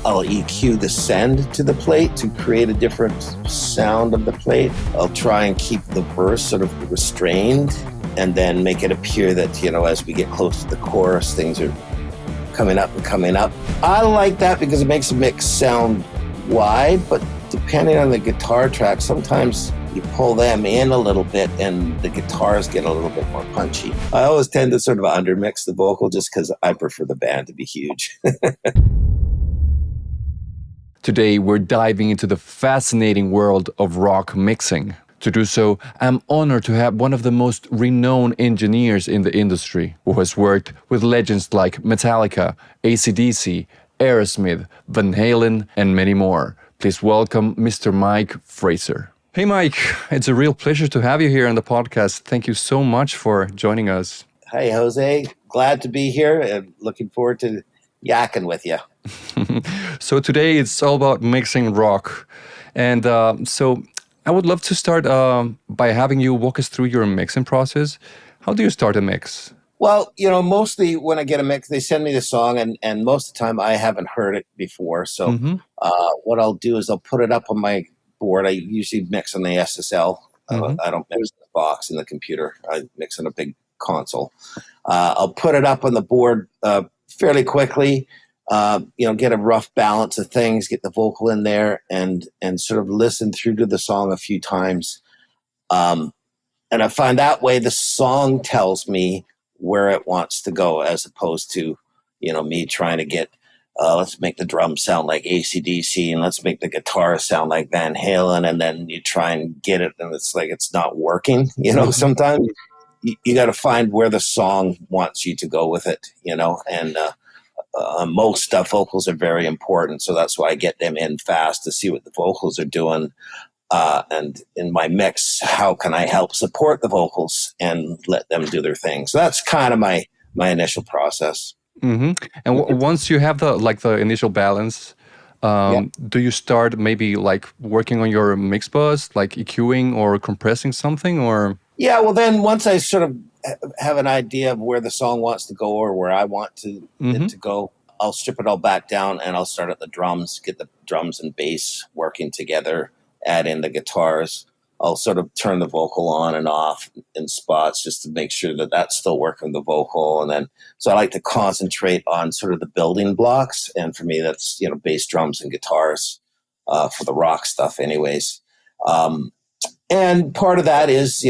I'll EQ the send to the plate to create a different sound of the plate. I'll try and keep the verse sort of restrained and then make it appear that, as we get close to the chorus, things are coming up and coming up. I like that because it makes the mix sound wide, but depending on the guitar track, sometimes you pull them in a little bit and the guitars get a little bit more punchy. I always tend to sort of undermix the vocal just because I prefer the band to be huge. Today, we're diving into the fascinating world of rock mixing. To do so, I'm honored to have one of the most renowned engineers in the industry who has worked with legends like Metallica, AC/DC, Aerosmith, Van Halen, and many more. Please welcome Mr. Mike Fraser. Hey, Mike, it's a real pleasure to have you here on the podcast. Thank you so much for joining us. Hey, Jose. Glad to be here and looking forward to yakking with you. So today it's all about mixing rock. And so I would love to start by having you walk us through your mixing process. How do you start a mix? Well, mostly when I get a mix, they send me the song, and most of the time I haven't heard it before. So what I'll do is I'll put it up on my board. I usually mix on the SSL. I don't mix in the box in the computer. I mix on a big console. I'll put it up on the board fairly quickly. Get a rough balance of things, get the vocal in there, and sort of listen through to the song a few times. And I find that way the song tells me where it wants to go, as opposed to, me trying to get, let's make the drums sound like AC/DC and let's make the guitar sound like Van Halen, and then you try and get it and it's like it's not working. Sometimes you got to find where the song wants you to go with it, and most vocals are very important, so that's why I get them in fast to see what the vocals are doing. And in my mix, how can I help support the vocals and let them do their thing? So that's kind of my initial process. And once you have the initial balance, do you start maybe like working on your mix bus, like EQing or compressing something, or? Yeah, well, then once I sort of have an idea of where the song wants to go or where I want it to go, I'll strip it all back down and I'll start at the drums, get the drums and bass working together, add in the guitars. I'll sort of turn the vocal on and off in spots just to make sure that that's still working the vocal. And then, so I like to concentrate on sort of the building blocks. And for me, that's, bass, drums, and guitars for the rock stuff anyways. And part of that is,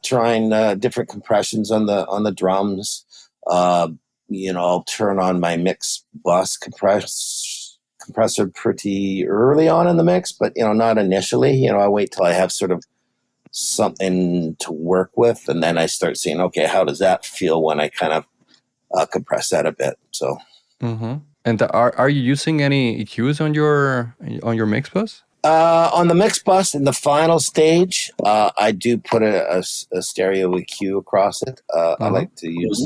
trying different compressions on the drums. I'll turn on my mix bus compressor pretty early on in the mix, but, not initially. I wait till I have sort of something to work with, and then I start seeing, okay, how does that feel when I kind of compress that a bit? So. And are you using any EQs on your mix bus? On the mix bus in the final stage, I do put a stereo EQ across it. I like to use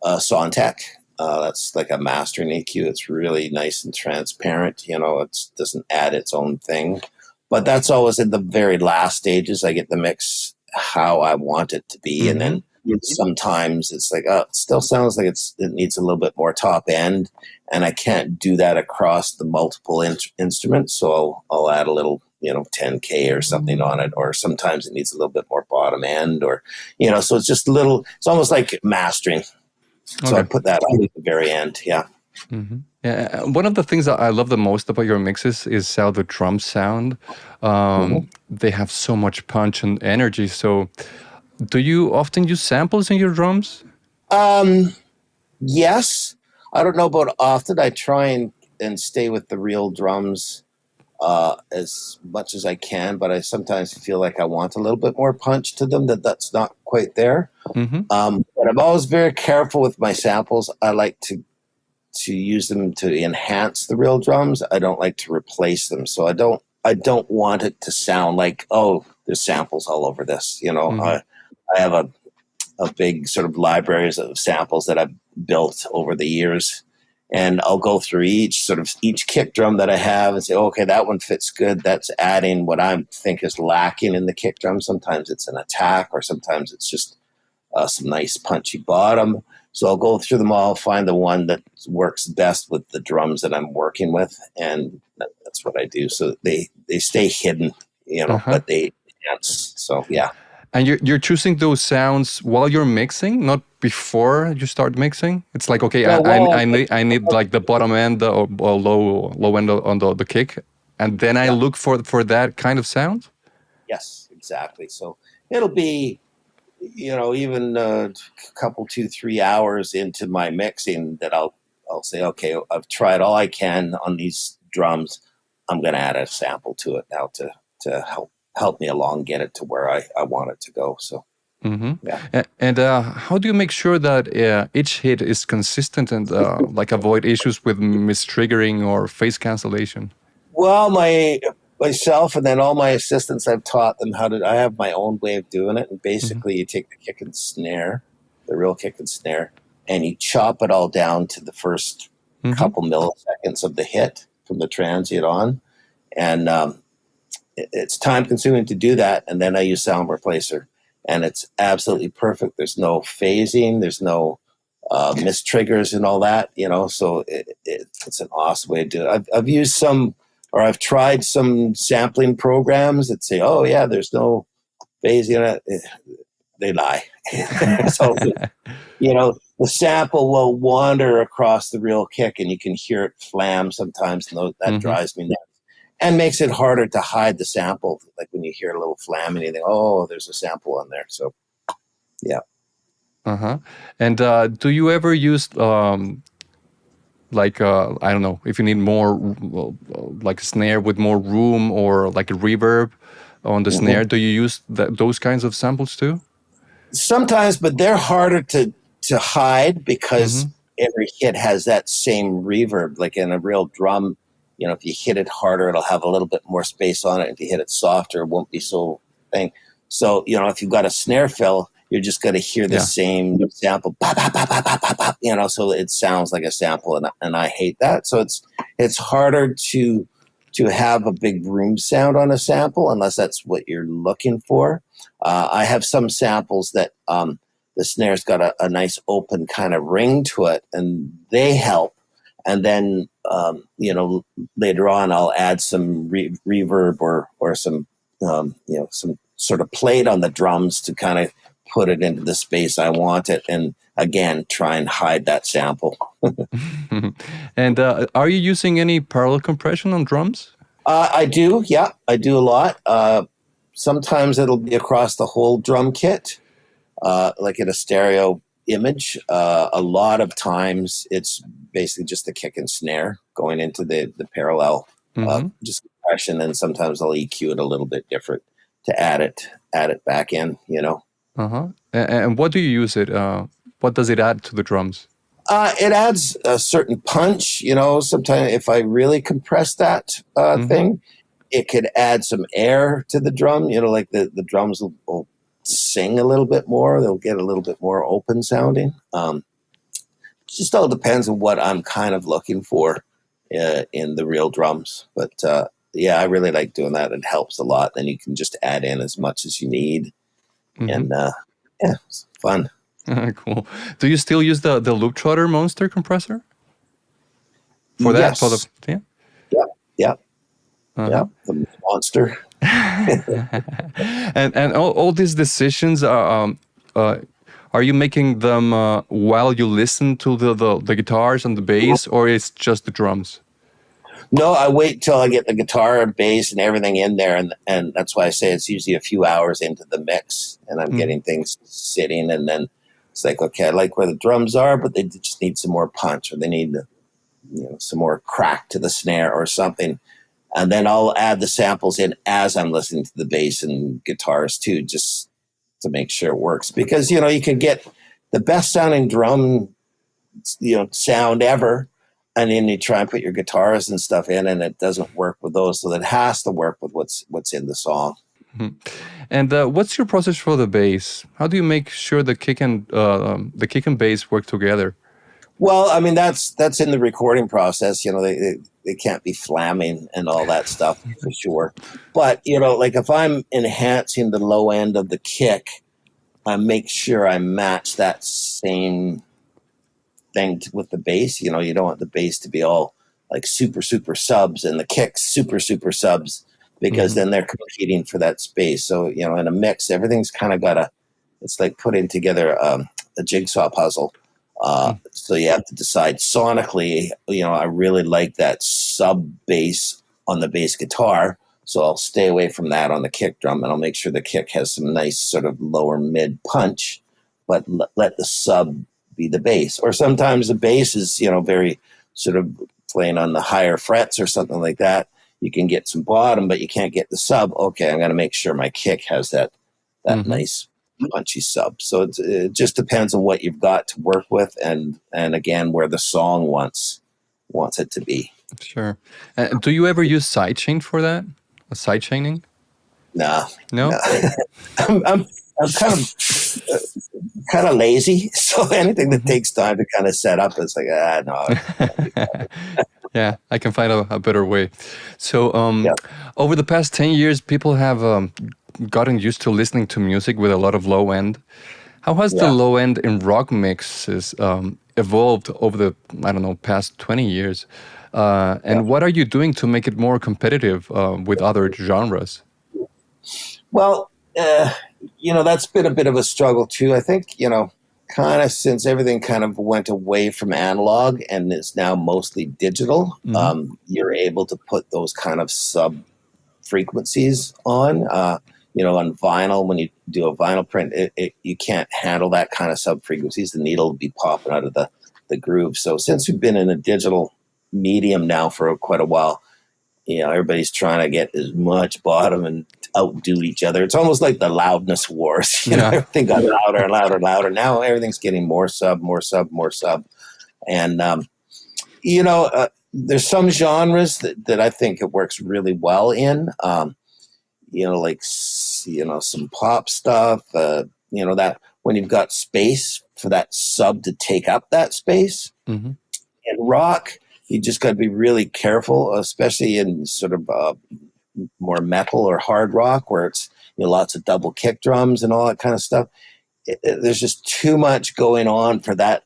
Soundtech. That's like a mastering EQ. It's really nice and transparent. It doesn't add its own thing. But that's always in the very last stages. I get the mix how I want it to be. And then sometimes it's like, it still sounds like it needs a little bit more top end. And I can't do that across the multiple instruments. So I'll add a little, 10K or something on it. Or sometimes it needs a little bit more bottom end or, so it's just it's almost like mastering. So I put that on at the very end. Yeah. Yeah. One of the things that I love the most about your mixes is how the drums sound. They have so much punch and energy. So do you often use samples in your drums? Yes. I don't know about often. I try and stay with the real drums as much as I can, but I sometimes feel like I want a little bit more punch to them, that's not quite there. But I'm always very careful with my samples. I like to use them to enhance the real drums. I don't like to replace them. So I don't want it to sound like, oh, there's samples all over this. I have a big sort of libraries of samples that I've built over the years. And I'll go through each kick drum that I have and say, okay, that one fits good. That's adding what I think is lacking in the kick drum. Sometimes it's an attack, or sometimes it's just some nice punchy bottom. So I'll go through them all, find the one that works best with the drums that I'm working with, and that's what I do. So they stay hidden, but they dance. So yeah. And you're choosing those sounds while you're mixing, not before you start mixing. It's like, okay, No, I need like the bottom end or low end on the kick, and then I look for that kind of sound. Yes, exactly. So it'll be, even a couple, 2-3 hours into my mixing that I'll say, okay, I've tried all I can on these drums. I'm going to add a sample to it now to help me along, get it to where I want it to go. So, yeah. And how do you make sure that each hit is consistent and like avoid issues with mistriggering or phase cancellation? Well, myself and then all my assistants, I've taught them I have my own way of doing it. And basically you take the kick and snare, the real kick and snare, and you chop it all down to the first couple milliseconds of the hit from the transient on. And it's time consuming to do that. And then I use Sound Replacer, and it's absolutely perfect. There's no phasing. There's no mistriggers and all that, so it's an awesome way to do it. I've used I've tried some sampling programs that say, oh yeah, there's no phasing in it. They lie. So, the sample will wander across the real kick and you can hear it flam sometimes, and that drives me nuts. And makes it harder to hide the sample. Like when you hear a little flam and you think, oh, there's a sample on there. So, yeah. And do you ever use like I don't know if you need more like a snare with more room or like a reverb on the snare? Do you use those kinds of samples too? Sometimes, but they're harder to hide because every hit has that same reverb. Like in a real drum, if you hit it harder, it'll have a little bit more space on it. If you hit it softer, it won't be so thing. So, if you've got a snare fill, you're just going to hear the same sample, pop, pop, pop, pop, pop, pop, pop, so it sounds like a sample, and I hate that. So it's harder to have a big room sound on a sample unless that's what you're looking for. I have some samples that the snare's got a nice open kind of ring to it, and they help. And then, later on, I'll add some reverb or some, some sort of plate on the drums to kind of put it into the space I want it. And again, try and hide that sample. And are you using any parallel compression on drums? I do. Yeah, I do a lot. Sometimes it'll be across the whole drum kit, like in a stereo image. A lot of times it's basically just the kick and snare going into the parallel, just compression, and sometimes I'll EQ it a little bit different to add it back in, And what do you use it? What does it add to the drums? It adds a certain punch, sometimes if I really compress that thing, it could add some air to the drum, like the drums will sing a little bit more. They'll get a little bit more open sounding. Just all depends on what I'm kind of looking for in the real drums. But I really like doing that. It helps a lot. Then you can just add in as much as you need. And it's fun. Cool. Do you still use the Loop Trotter Monster compressor for that? Yes. Yeah, the Monster. and all these decisions are you making them while you listen to the guitars and the bass, or it's just the drums? No, I wait till I get the guitar and bass and everything in there, and that's why I say it's usually a few hours into the mix, and I'm getting things sitting, and then it's like, okay, I like where the drums are, but they just need some more punch, or they need some more crack to the snare or something. And then I'll add the samples in as I'm listening to the bass and guitars too, just to make sure it works. Because, you can get the best sounding drum, sound ever, and then you try and put your guitars and stuff in, and it doesn't work with those. So that has to work with what's in the song. And what's your process for the bass? How do you make sure the kick and bass work together? Well, I mean, that's in the recording process. They can't be flamming and all that stuff for sure. But, like if I'm enhancing the low end of the kick, I make sure I match that same thing with the bass. You know, you don't want the bass to be all like super, super subs and the kicks super, super subs, because then they're competing for that space. So, you know, in a mix, everything's kind of it's like putting together a jigsaw puzzle. So you have to decide sonically, you know, I really like that sub bass on the bass guitar. So I'll stay away from that on the kick drum, and I'll make sure the kick has some nice sort of lower mid punch, but let the sub be the bass. Or sometimes the bass is, you know, very sort of playing on the higher frets or something like that. You can get some bottom, but you can't get the sub. Okay, I'm going to make sure my kick has that nice punchy sub. So it just depends on what you've got to work with, and again, where the song wants it to be. Sure. Do you ever use sidechain for that? A sidechaining? No. No? I'm kind of lazy, so anything that takes time to kind of set up is like, no. Yeah, I can find a better way. So over the past 10 years, people have gotten used to listening to music with a lot of low end. How has the low end in rock mixes evolved over the, I don't know, past 20 years? And what are you doing to make it more competitive with other genres? Well, you know, that's been a bit of a struggle too. I think, you know, kind of since everything kind of went away from analog and is now mostly digital, you're able to put those kind of sub frequencies on. You know, on vinyl, when you do a vinyl print, you can't handle that kind of sub frequencies. The needle will be popping out of the groove. So since we've been in a digital medium now for quite a while, you know, everybody's trying to get as much bottom and outdo each other. It's almost like the loudness wars. You know, everything got louder and louder and louder. Now everything's getting more sub. And, you know, there's some genres that I think it works really well in, you know, like, you know, some pop stuff, you know, that when you've got space for that sub to take up that space. In rock, you just got to be really careful, especially in sort of more metal or hard rock, where it's, you know, lots of double kick drums and all that kind of stuff. There's just too much going on for that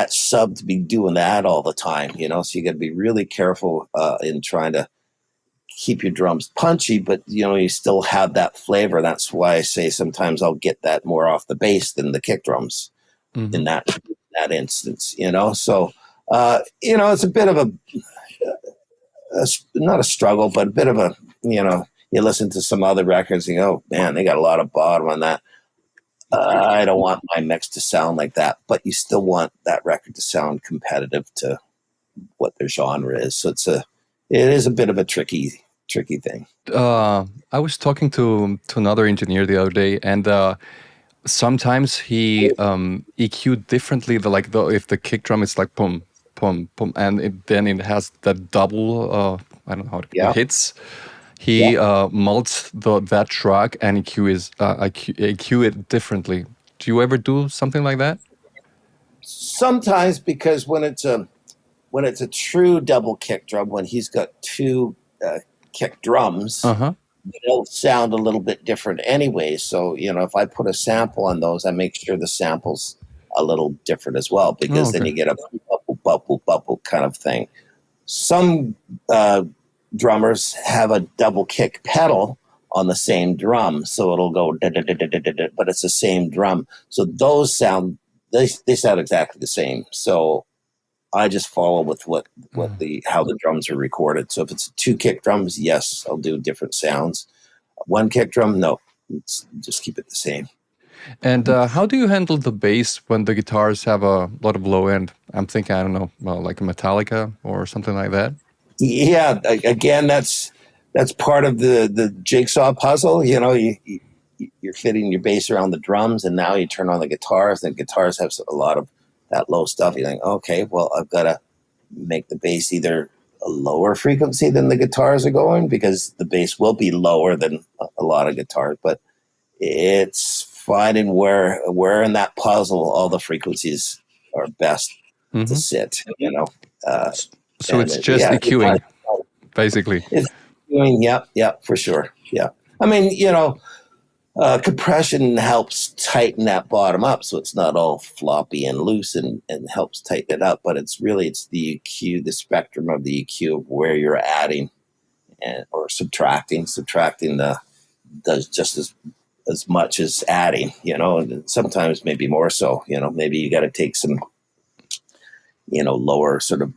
sub to be doing that all the time, you know. So you got to be really careful in trying to keep your drums punchy, but, you know, you still have that flavor. That's why I say sometimes I'll get that more off the bass than the kick drums in that instance, you know. So you know, it's a bit of a not a struggle, but a bit of a, you know, you listen to some other records and you go, oh, man, they got a lot of bottom on that. I don't want my mix to sound like that, but you still want that record to sound competitive to what their genre is. So it is a bit of a tricky thing. I was talking to another engineer the other day, and sometimes he EQ'd differently. If the kick drum is like boom, boom, boom, and then it has that double. I don't know how it hits. He molds that track and EQ it differently. Do you ever do something like that? Sometimes, because when it's a true double kick drum, when he's got two kick drums, they'll sound a little bit different anyway. So, you know, if I put a sample on those, I make sure the sample's a little different as well, because then you get a bubble, bubble, bubble kind of thing. Some drummers have a double kick pedal on the same drum, so it'll go da-da-da-da-da-da, but it's the same drum. So those sound, they sound exactly the same. So I just follow with how the drums are recorded. So if it's two kick drums, yes, I'll do different sounds. One kick drum, no, just keep it the same. And how do you handle the bass when the guitars have a lot of low end? I'm thinking, I don't know, like a Metallica or something like that. Yeah, again, that's part of the jigsaw puzzle. You know, you're fitting your bass around the drums, and now you turn on the guitars, and guitars have a lot of that low stuff. You think, okay, well, I've got to make the bass either a lower frequency than the guitars are going, because the bass will be lower than a lot of guitars, but it's finding where in that puzzle all the frequencies are best to sit, you know. So it's just EQing, basically. It's EQing, yeah, for sure. Yeah. I mean, you know, Compression helps tighten that bottom up so it's not all floppy and loose and helps tighten it up. But it's the EQ, the spectrum of the EQ of where you're adding or subtracting. Subtracting does just as much as adding, and sometimes maybe more so. Maybe you got to take some, lower sort of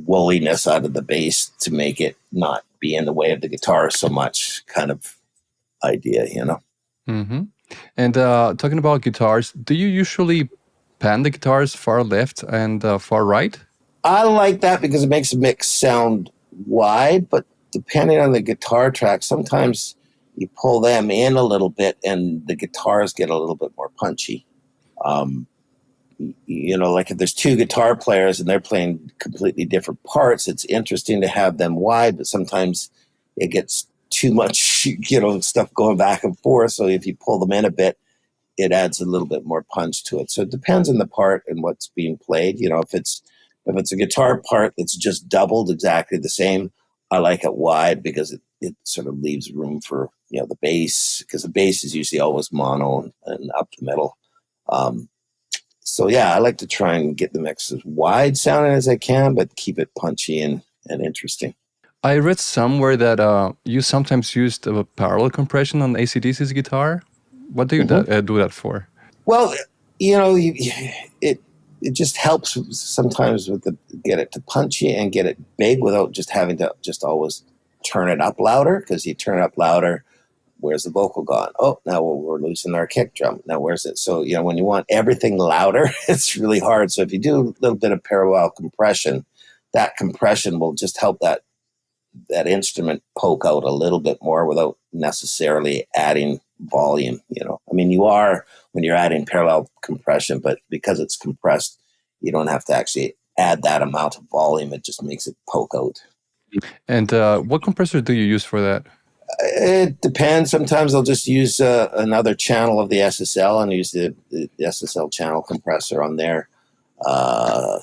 woolliness out of the bass to make it not be in the way of the guitar so much kind of idea, Mm-hmm. And talking about guitars, do you usually pan the guitars far left and far right? I like that because it makes the mix sound wide, but depending on the guitar track, sometimes you pull them in a little bit and the guitars get a little bit more punchy. Like if there's two guitar players and they're playing completely different parts, it's interesting to have them wide, but sometimes it gets too much, stuff going back and forth. So if you pull them in a bit, it adds a little bit more punch to it. So it depends on the part and what's being played. If it's a guitar part that's just doubled exactly the same, I like it wide because it sort of leaves room for, the bass, because the bass is usually always mono and up the middle. So yeah, I like to try and get the mix as wide sounding as I can, but keep it punchy and interesting. I read somewhere that you sometimes used a parallel compression on AC/DC's guitar. What do you do that for? Well, it just helps sometimes get it to punchy and get it big without just having to just always turn it up louder, because you turn it up louder, where's the vocal gone? Oh, now we're loosening our kick drum. Now where's it? So, when you want everything louder, it's really hard. So if you do a little bit of parallel compression, that compression will just help that instrument poke out a little bit more without necessarily adding volume. You are when you're adding parallel compression, but because it's compressed, you don't have to actually add that amount of volume. It just makes it poke out. And what compressor do you use for that? It depends. Sometimes I'll just use another channel of the SSL and use the SSL channel compressor on there.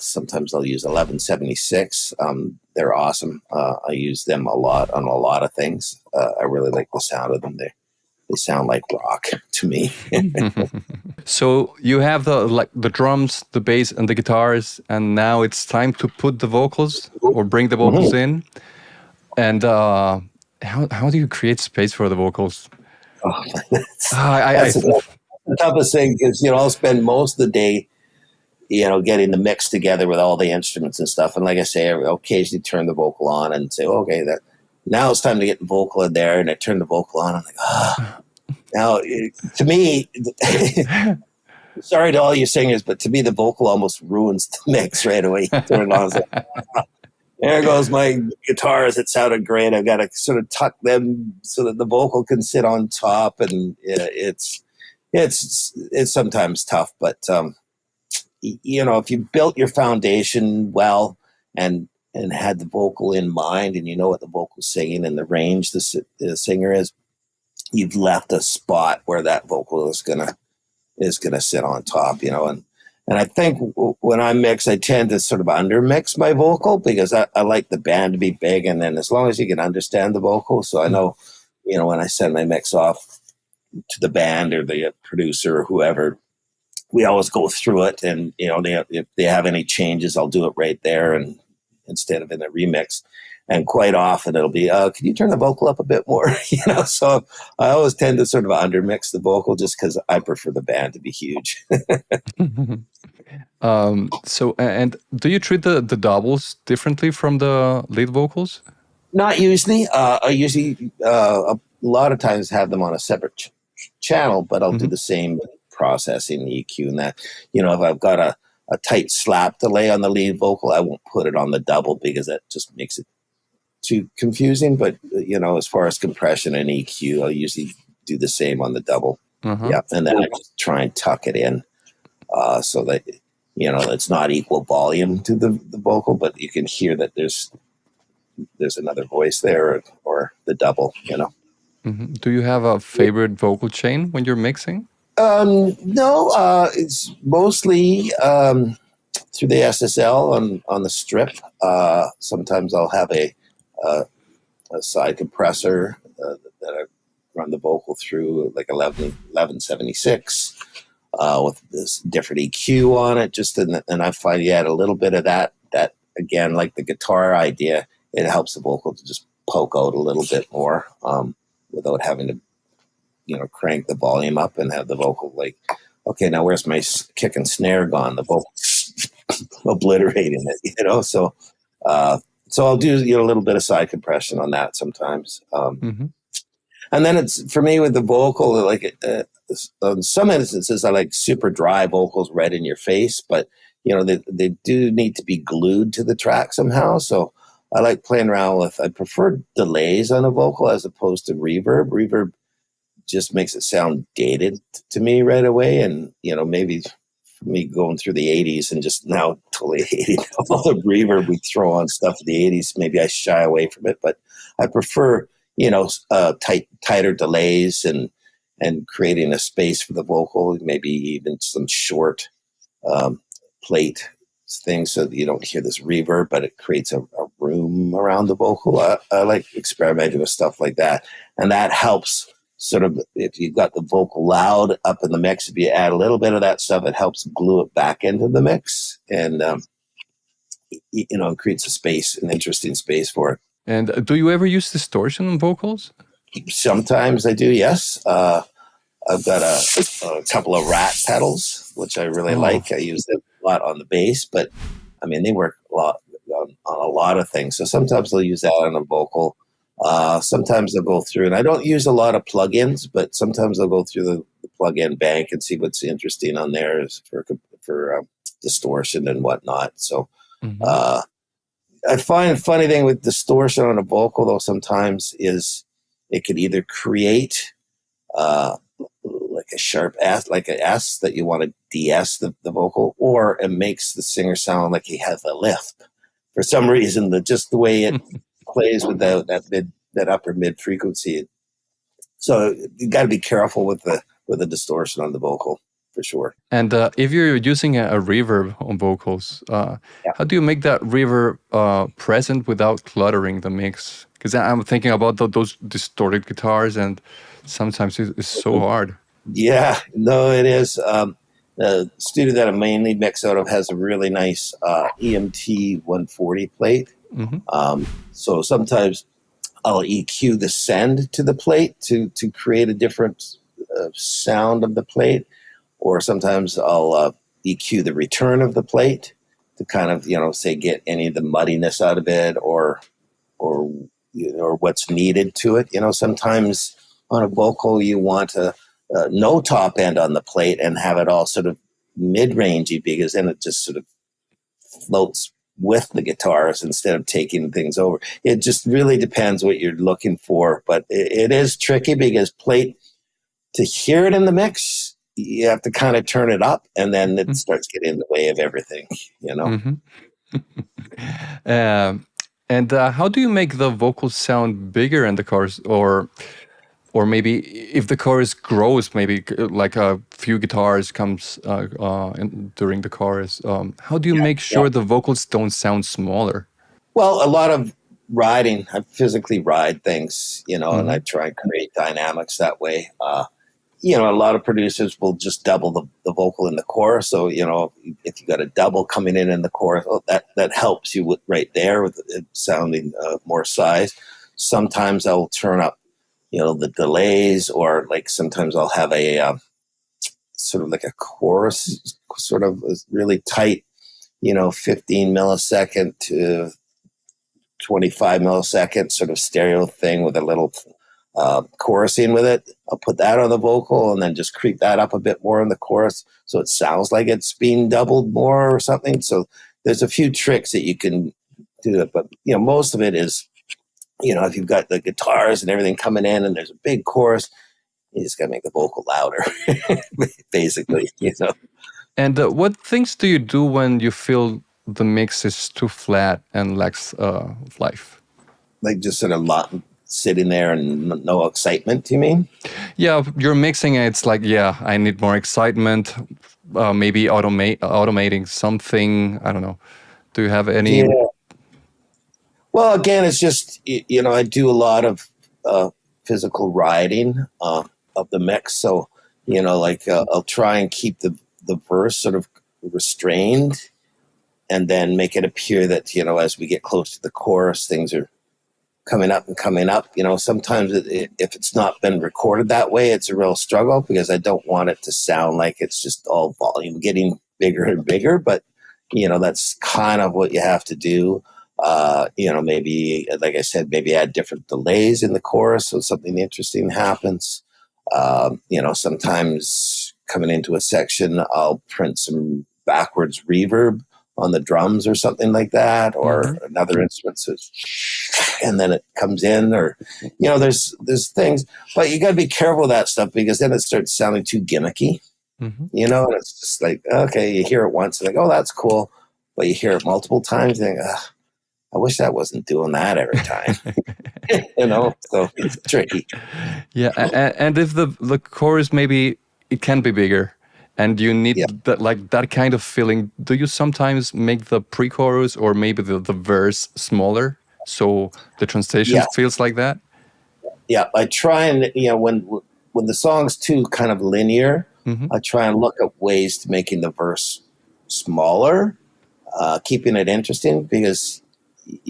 Sometimes I'll use 1176. They're awesome. I use them a lot on a lot of things. I really like the sound of them. They sound like rock to me. So you have the drums, the bass, and the guitars, and now it's time to put the vocals or bring the vocals in. And how do you create space for the vocals? Oh, that's the toughest thing, because I'll spend most of the day getting the mix together with all the instruments and stuff. And like I say, I occasionally turn the vocal on and say, okay, now it's time to get the vocal in there. And I turn the vocal on. I'm like, Now, to me, sorry to all you singers, but to me, the vocal almost ruins the mix right away. Turn it on. There goes my guitars. It sounded great. I've got to sort of tuck them so that the vocal can sit on top. And it's sometimes tough, but if you built your foundation well and had the vocal in mind, and what the vocal's singing and the range the singer is, you've left a spot where that vocal is gonna sit on top, and I think when I mix, I tend to sort of undermix my vocal, because I like the band to be big, and then as long as you can understand the vocal, so I know, when I send my mix off to the band or the producer or whoever, we always go through it, and if they have any changes, I'll do it right there, and instead of in a remix. And quite often it'll be, can you turn the vocal up a bit more? So I always tend to sort of undermix the vocal, just because I prefer the band to be huge. So, and do you treat the doubles differently from the lead vocals? Not usually. I usually a lot of times have them on a separate channel, but I'll do the same processing, the EQ, and that. If I've got a tight slap delay on the lead vocal, I won't put it on the double, because that just makes it too confusing. But as far as compression and EQ, I'll usually do the same on the double. Yeah, and then I just try and tuck it in so that it's not equal volume to the vocal, but you can hear that there's another voice there, or the double. Do you have a favorite vocal chain when you're mixing? No, it's mostly through the SSL on the strip. Sometimes I'll have a side compressor that I run the vocal through like 1176 with this different EQ on it. And I find you add a little bit of that again, like the guitar idea, it helps the vocal to just poke out a little bit more without having to, crank the volume up and have the vocal like, okay, now where's my kick and snare gone? The vocal obliterating it, So I'll do a little bit of side compression on that sometimes. And then it's for me with the vocal, like in some instances, I like super dry vocals right in your face, but they do need to be glued to the track somehow. So I like playing around with. I prefer delays on a vocal as opposed to reverb. Reverb just makes it sound dated to me right away, and maybe for me going through the 80s and just now totally hating all the reverb we throw on stuff in the 80s. Maybe I shy away from it, but I prefer tighter delays and creating a space for the vocal, maybe even some short plate things so that you don't hear this reverb, but it creates a room around the vocal. I like experimenting with stuff like that, and that helps. Sort of, if you've got the vocal loud up in the mix, if you add a little bit of that stuff, it helps glue it back into the mix, and it creates a space, an interesting space for it. And do you ever use distortion on vocals? Sometimes I do, yes. I've got a couple of rat pedals, which I really like. I use them a lot on the bass, but I mean, they work a lot on a lot of things. So sometimes I'll use that on a vocal. Sometimes I'll go through, and I don't use a lot of plugins, but sometimes I'll go through the plugin bank and see what's interesting on there for distortion and whatnot. So I find a funny thing with distortion on a vocal, though, sometimes is it could either create like a sharp S, like an S that you want to de-S the vocal, or it makes the singer sound like he has a lisp. For some reason, just the way it plays with that upper mid frequency. So you got to be careful with the distortion on the vocal for sure. And if you're using a reverb on vocals, how do you make that reverb present without cluttering the mix? Because I'm thinking about those distorted guitars, and sometimes it's so hard. Yeah, no, it is. The studio that I mainly mix out of has a really nice EMT 140 plate. So sometimes I'll EQ the send to the plate to create a different sound of the plate, or sometimes I'll EQ the return of the plate to kind of say get any of the muddiness out of it or what's needed to it. Sometimes on a vocal you want no top end on the plate and have it all sort of mid-rangey, because then it just sort of floats with the guitars instead of taking things over. It just really depends what you're looking for, but it is tricky because plate, to hear it in the mix, you have to kind of turn it up, and then it starts getting in the way of everything, And how do you make the vocals sound bigger in the chorus, or maybe if the chorus grows, maybe like a few guitars comes during the chorus, how do you make sure the vocals don't sound smaller? Well, a lot of riding. I physically ride things, and I try and create dynamics that way. A lot of producers will just double the vocal in the chorus. So, if you got a double coming in the chorus, that helps you right there with it sounding more size. Sometimes I'll turn up the delays, or like sometimes I'll have a sort of like a chorus, sort of really tight, 15 millisecond to 25 millisecond sort of stereo thing with a little chorusing with it. I'll put that on the vocal and then just creep that up a bit more in the chorus so it sounds like it's being doubled more or something. So there's a few tricks that you can do it, but most of it is, if you've got the guitars and everything coming in and there's a big chorus, you just got to make the vocal louder, basically, And what things do you do when you feel the mix is too flat and lacks life? Like just sort of sitting there and no excitement, you mean? Yeah, you're mixing it. It's like, I need more excitement. Maybe automating something. I don't know. Do you have any... Yeah. Well, again, it's just, I do a lot of physical writing of the mix. So, like I'll try and keep the verse sort of restrained, and then make it appear that, as we get close to the chorus, things are coming up and coming up. Sometimes if it's not been recorded that way, it's a real struggle, because I don't want it to sound like it's just all volume getting bigger and bigger. But, that's kind of what you have to do. Maybe, like I said, maybe add different delays in the chorus so something interesting happens. Sometimes coming into a section, I'll print some backwards reverb on the drums or something like that, or another instrument says, and then it comes in, or, there's things, but you got to be careful with that stuff, because then it starts sounding too gimmicky, and it's just like, okay, you hear it once, and like, oh, that's cool, but you hear it multiple times, and you think, I wish that wasn't doing that every time. So it's tricky. Yeah, and if the chorus, maybe it can be bigger, and you need that kind of feeling. Do you sometimes make the pre-chorus or maybe the verse smaller so the translation feels like that? Yeah, I try and when the song's too kind of linear, I try and look at ways to making the verse smaller, keeping it interesting, because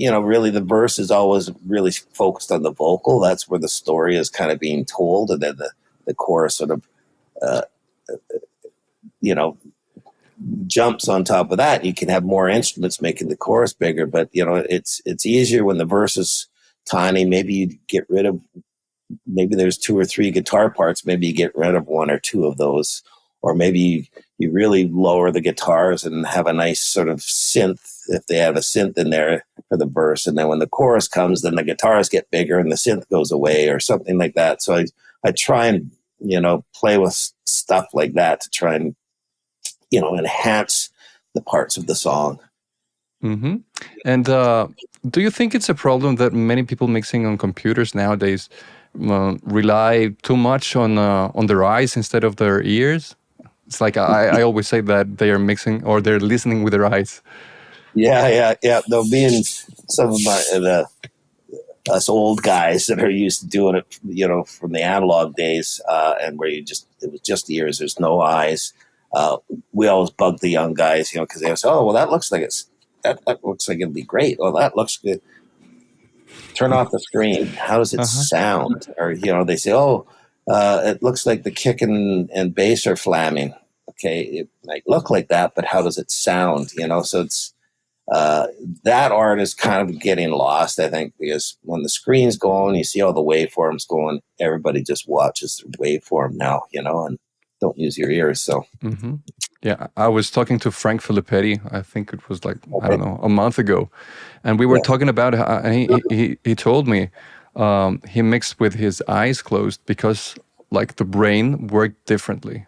really the verse is always really focused on the vocal. That's where the story is kind of being told, and then the chorus sort of jumps on top of that. You can have more instruments making the chorus bigger, but it's easier when the verse is tiny. Maybe you get rid of, maybe there's 2 or 3 guitar parts, maybe you get rid of 1 or 2 of those, or maybe you really lower the guitars and have a nice sort of synth, if they have a synth in there for the verse, and then when the chorus comes, then the guitars get bigger and the synth goes away, or something like that. So I try and play with stuff like that to try and enhance the parts of the song. And do you think it's a problem that many people mixing on computers nowadays rely too much on their eyes instead of their ears? It's like I always say that they are mixing, or they're listening with their eyes. Yeah. Though, being some of us old guys that are used to doing it, from the analog days, and where it was just ears, there's no eyes. We always bug the young guys, because they say, "Oh, well, that looks like that looks like it'll be great. Well, that looks good. Turn off the screen. How does it sound?" Or they say, "Oh, it looks like the kick and bass are flamming." Okay, it might look like that, but how does it sound? So it's that art is kind of getting lost, I think, because when the screen's going, you see all the waveforms going. Everybody just watches the waveform now, and don't use your ears. So. Yeah, I was talking to Frank Filippetti, I think it was like, I don't know, a month ago. And we were talking about it, and he told me he mixed with his eyes closed because like the brain worked differently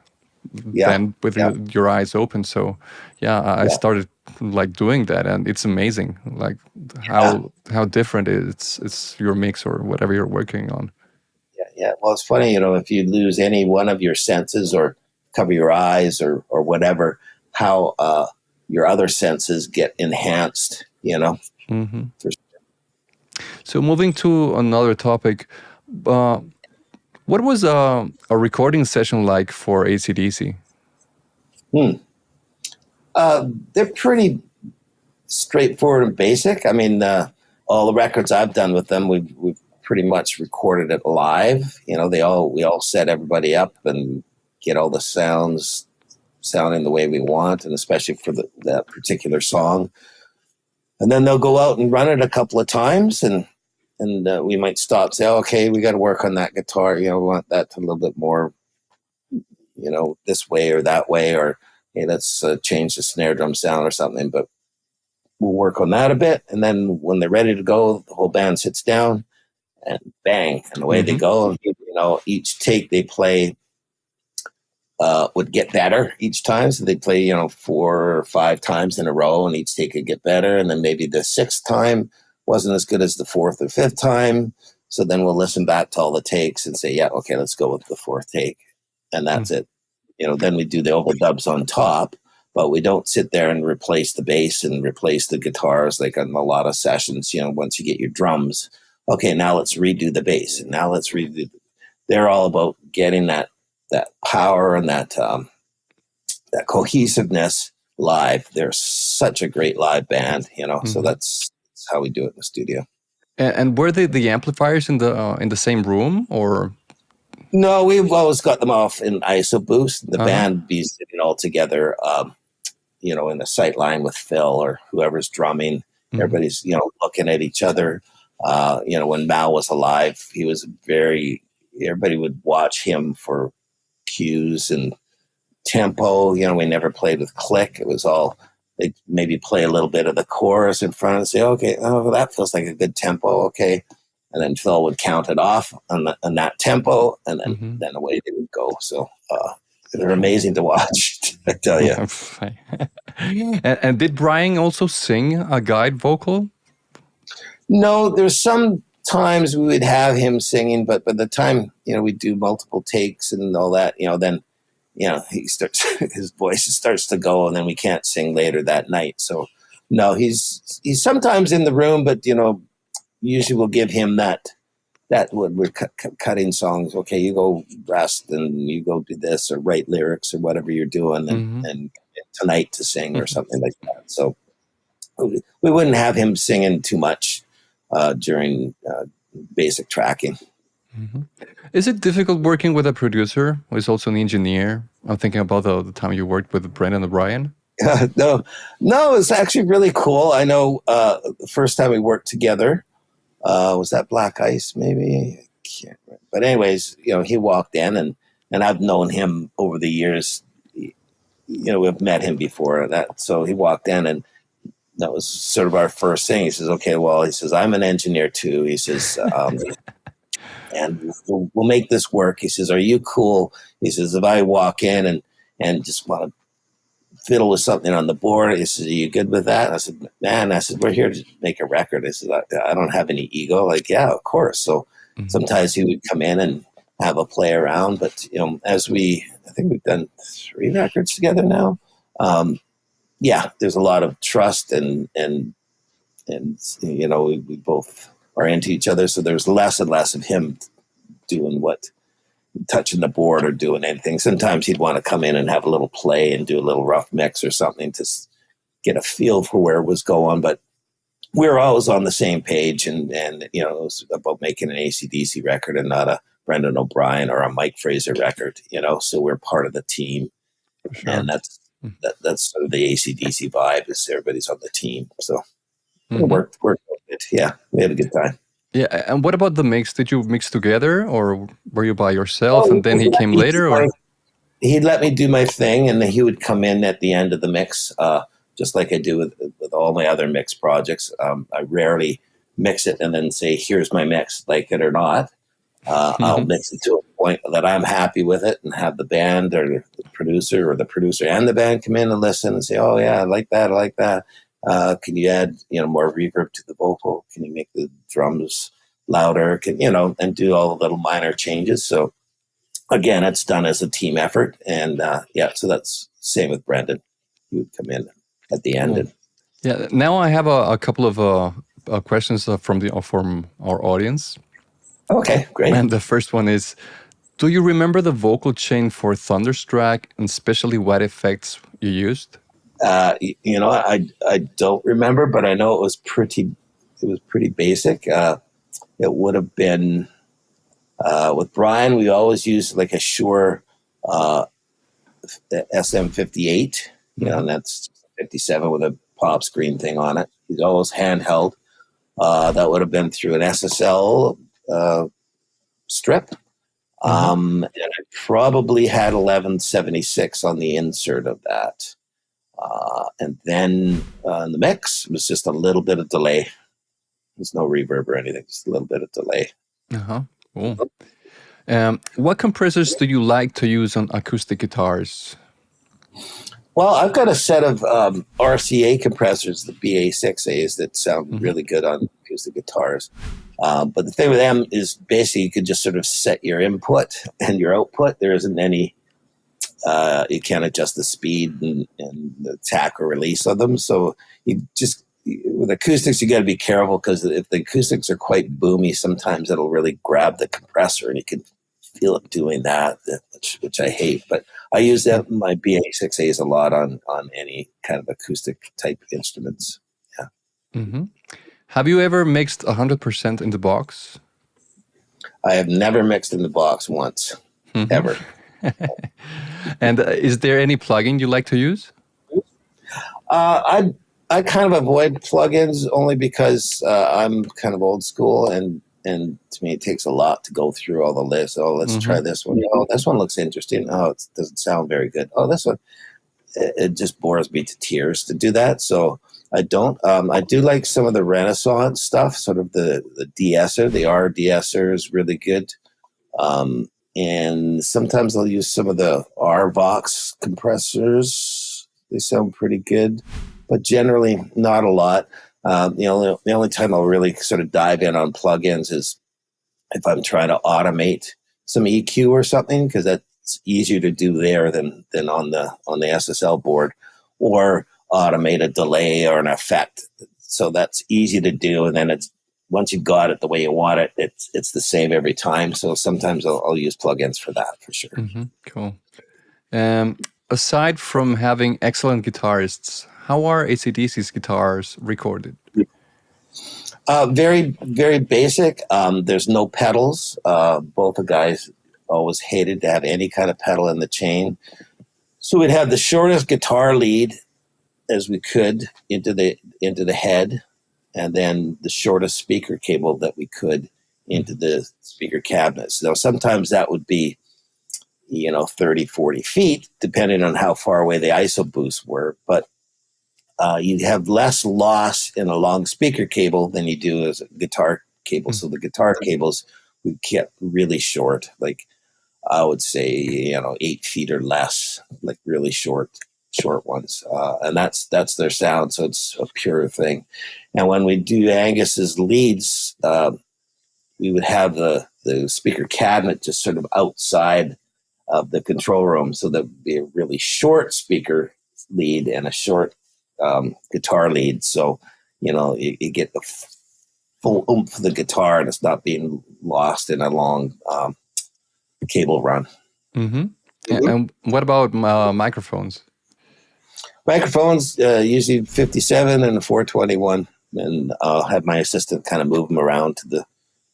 than with your eyes open. So I started like doing that, and it's amazing like how different it's your mix or whatever you're working on. Yeah. Well, it's funny, if you lose any one of your senses or cover your eyes or whatever, how your other senses get enhanced, For sure. So moving to another topic, what was a recording session like for AC/DC? They're pretty straightforward and basic. I mean, all the records I've done with them, we've pretty much recorded it live. We all set everybody up and get all the sounds sounding the way we want, and especially for that particular song. And then they'll go out and run it a couple of times, and we might stop, say, okay, we got to work on that guitar. We want that to a little bit more, this way or that way, or hey, let's change the snare drum sound or something. But we'll work on that a bit, and then when they're ready to go, the whole band sits down, and bang, and away they go. And, each take they play would get better each time. So they play, 4 or 5 times in a row, and each take would get better. And then maybe the 6th time wasn't as good as the 4th or 5th time. So then we'll listen back to all the takes and say, yeah, okay, let's go with the 4th take. And that's it. Then we do the overdubs on top, but we don't sit there and replace the bass and replace the guitars like on a lot of sessions. Once you get your drums okay, now let's redo the bass, and now let's redo. They're all about getting that power and that cohesiveness live. They're such a great live band, so that's how we do it in the studio. And were the amplifiers in the same room, or? No, we've always got them off in ISO boost. The band be sitting all together, in the sight line with Phil or whoever's drumming. Everybody's, looking at each other. When Mal was alive, he was everybody would watch him for cues and tempo. We never played with click. It was all, they'd maybe play a little bit of the chorus in front and say, okay, that feels like a good tempo. Okay. And then Phil would count it off on that tempo, and then away they would go. So they're amazing to watch, I tell you. And did Brian also sing a guide vocal? No, there's some times we would have him singing, but by the time we do multiple takes and all that, then he starts his voice starts to go, and then we can't sing later that night. So no, he's sometimes in the room, but usually we'll give him that when we're cutting songs. Okay, you go rest and you go do this or write lyrics or whatever you're doing, and tonight to sing or something like that. So we wouldn't have him singing too much during basic tracking. Is it difficult working with a producer who is also an engineer? I'm thinking about the time you worked with Brendan O'Brien. No, it's actually really cool. I know the first time we worked together, was that Black Ice, maybe? I can't remember. But anyways, he walked in, and I've known him over the years. We've met him before, so he walked in, and that was sort of our first thing. He says, okay, well, he says, I'm an engineer too. He says, and we'll make this work. He says, are you cool? He says, if I walk in and just want to fiddle with something on the board, he says, are you good with that? And I said, man, we're here to make a record. I said, I don't have any ego. Like, yeah, of course. So sometimes he would come in and have a play around. But, I think we've done 3 records together now. There's a lot of trust and we both are into each other. So there's less and less of him doing touching the board or doing anything. Sometimes he'd want to come in and have a little play and do a little rough mix or something to get a feel for where it was going. But we're always on the same page, and it was about making an AC/DC record and not a Brendan O'Brien or a Mike Fraser record, so we're part of the team. Sure. And that's sort of the AC/DC vibe, is everybody's on the team. So it worked good. Yeah, we had a good time. Yeah, and what about the mix? Did you mix together, or were you by yourself and then he came later? Or he'd let me do my thing, and then he would come in at the end of the mix, just like I do with all my other mix projects. I rarely mix it and then say, here's my mix, like it or not. I'll mix it to a point that I'm happy with it, and have the band or the producer and the band come in and listen and say, oh yeah, I like that. Can you add, more reverb to the vocal? Can you make the drums louder? And do all the little minor changes. So again, it's done as a team effort. And so that's same with Brendan. He would come in at the end. Cool. Now I have a couple of questions from our audience. Okay, great. And the first one is, do you remember the vocal chain for Thunderstruck, and especially what effects you used? I don't remember, but I know it was pretty basic. It would have been, with Brian, we always used like a Shure SM58, and that's 57 with a pop screen thing on it. He's always handheld. That would have been through an SSL strip. And I probably had 1176 on the insert of that. And then in the mix, it was just a little bit of delay. There's no reverb or anything, just a little bit of delay. Cool. What compressors do you like to use on acoustic guitars? Well, I've got a set of RCA compressors, the BA6As, that sound really good on acoustic guitars. But the thing with them is basically you could just sort of set your input and your output. There isn't any, you can't adjust the speed and the attack or release of them. So you with acoustics, you got to be careful because if the acoustics are quite boomy, sometimes it'll really grab the compressor, and you can feel it doing that, which I hate. But I use that in my BA6As a lot on any kind of acoustic type instruments. Yeah. Mm-hmm. Have you ever mixed 100% in the box? I have never mixed in the box once, ever. And is there any plugin you like to use? I kind of avoid plugins only because I'm kind of old school, and to me it takes a lot to go through all the lists. Oh, let's try this one. Oh, this one looks interesting. Oh, it doesn't sound very good. Oh, this one. It just bores me to tears to do that. So I don't. I do like some of the Renaissance stuff, sort of the de-esser. The R de-esser is really good. And sometimes I'll use some of the R Vox compressors. They sound pretty good, but generally not a lot. The only time I'll really sort of dive in on plugins is if I'm trying to automate some EQ or something, because that's easier to do there than on the SSL board, or automate a delay or an effect. So that's easy to do, and then it's once you've got it the way you want it, it's the same every time. So sometimes I'll use plugins for that for sure. Mm-hmm. Cool. Aside from having excellent guitarists, how are AC/DC's guitars recorded? Very, very basic. There's no pedals. Both the guys always hated to have any kind of pedal in the chain. So we'd have the shortest guitar lead as we could into the head, and then the shortest speaker cable that we could into the speaker cabinet. So sometimes that would be 30, 40 feet, depending on how far away the ISO boosts were. But you'd have less loss in a long speaker cable than you do as a guitar cable. So the guitar cables we kept really short, like I would say, 8 feet or less, like really short ones. And that's their sound. So it's a pure thing. And when we do Angus's leads, we would have the speaker cabinet just sort of outside of the control room, so that would be a really short speaker lead and a short guitar lead. So, you get the full oomph of the guitar, and it's not being lost in a long cable run. Mm-hmm. And what about microphones? Microphones, usually 57 and a 421, and I'll have my assistant kind of move them around to the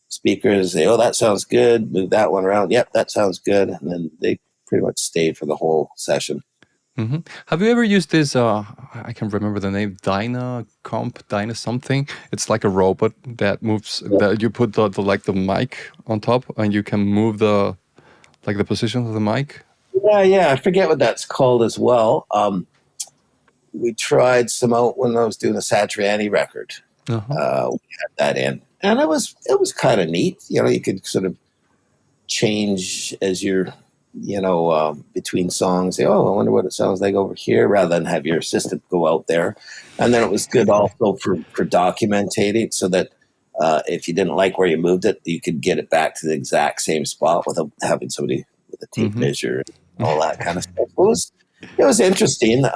speakers, say, oh, that sounds good, move that one around, yep, that sounds good, and then they pretty much stay for the whole session. Mm-hmm. Have you ever used this, I can't remember the name, Dyna something? It's like a robot that moves, that you put the mic on top, and you can move the position of the mic? Yeah, I forget what that's called as well. We tried some out when I was doing a Satriani record. We had that in, and it was kind of neat. You could sort of change as you're, between songs. Say, oh, I wonder what it sounds like over here, rather than have your assistant go out there. And then it was good also for documenting, so that if you didn't like where you moved it, you could get it back to the exact same spot without having somebody with a tape measure and all that kind of stuff. It was interesting.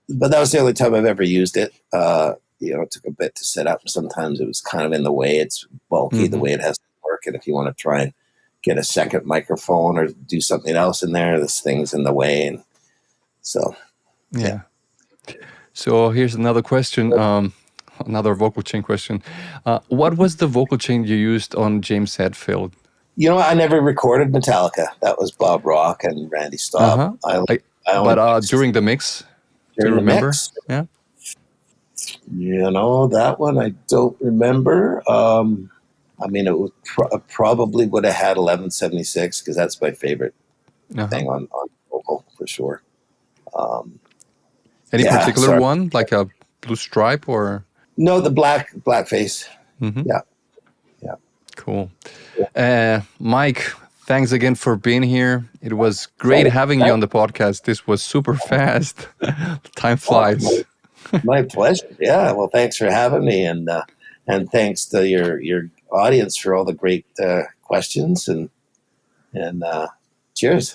But that was the only time I've ever used it. It took a bit to set up. Sometimes it was kind of in the way. It's bulky the way it has to work. And if you want to try and get a second microphone or do something else in there, this thing's in the way. And so, yeah. So here's another question, another vocal chain question. What was the vocal chain you used on James Hetfield? I never recorded Metallica. That was Bob Rock and Randy Staub. But during the mix? Do you remember? Mix, yeah. That one I don't remember. It was probably would have had 1176, because that's my favorite thing on vocal for sure. Any particular one, like a blue stripe or? No, the black face. Yeah. Cool. Mike, thanks again for being here. It was great having you on the podcast. This was super fast. Time flies. My pleasure. Yeah. Well, thanks for having me, and thanks to your audience for all the great questions, and cheers.